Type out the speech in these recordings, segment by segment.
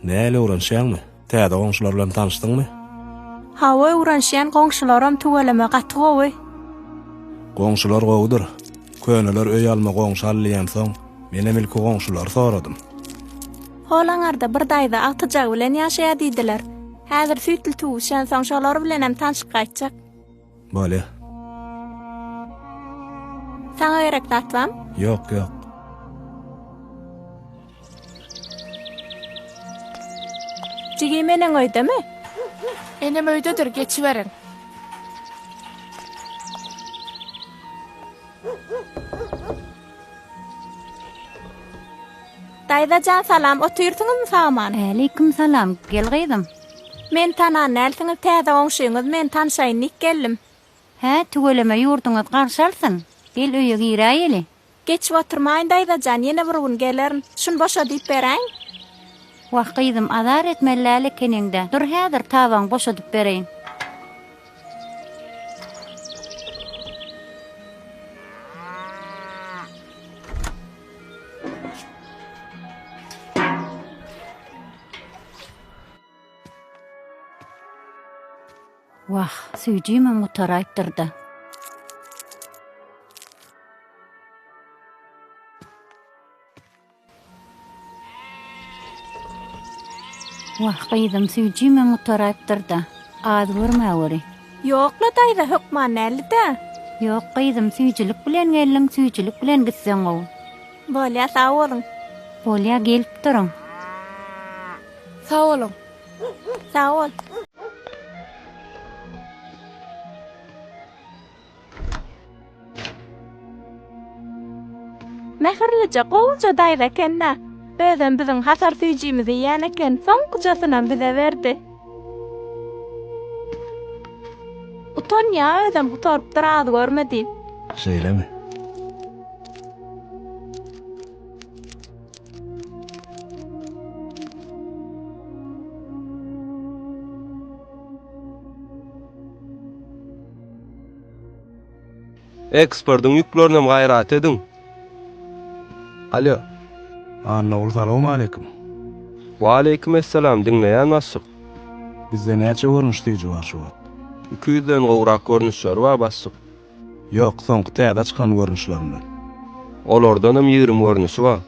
Näle öwrenşäňmi? Täze goňşular bilen tanışdyňmy? Hawa öwrenşän goňşularam tüweleme gatgowy. Goňşular gowdur. Köneler öý alma goňşy alýan soň, menem ilki goňşular soradym. Holaňarda bir daýda atyjak bilen ýaşaýar diýdiler. Häzir süýtli tuwşan soň şolar bilen hem tanışyp gaýtjak. Bolýa. Saňa gerek datwam? Ýok, ýok. Jigi menen öýdemi? Enem öýdedir, geçiberin. Daýdajan salam, oturýarsyňyzmy saman? Aleyküm salam, gel gaýdym. Men tanan nälsiňiz täze goňşuňyz, men tanşaýynyk geldim. Hä, tüweleme ýurduňyz garşalsyn. Gel öýe giräýeli. Geçip oturmaýyn daýdajan, ýene bir gün gelerin. Şun boşa diýip beräň. Wagtym azar etmelläli keningde. Dur häzir tawaň boşa diýip bereýin. Wah, süýjime mutaraýtdyrdy. Wah, gaýdym süýjime mutaraýtdyrdy. Az görmäweri. Ýokla daýda hukman nälide? Ýok, gaýdym süýjilik bilen gelliň, süýjilik bilen gitseň gowy. Bolýa, sag bolun. Bolýa, gelip duruň. Sağ olun. Sag bol. Mähirlice gowja daýda kenne. Özüm biziň hasar süýjimizi ýene eken soňkujasyna bize berdi. Utonýa özüm gutorup durady görmedi. Şeýlemi? Eksportun yüklerini gayrat edin. Alo. Anna, salamu aleykum. Wa aleykümesselam, dinleýän başsyk. Bizde näçe görnüşdiýji bar şu wagt? 200-den gowrak görnüşler wa başsyk. Ýok, soňky täze çykan görnüşlerinden. Olardanam 20 görnüşi wa.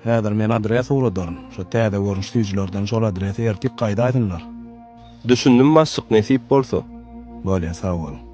Häzir men adres uradaryn. Şu täze görnüşdiýjilerden şol adresy ertip gaýda aýdynlar. Düşündim başsyk, nesip bolsa. Bolýa, sag bolun.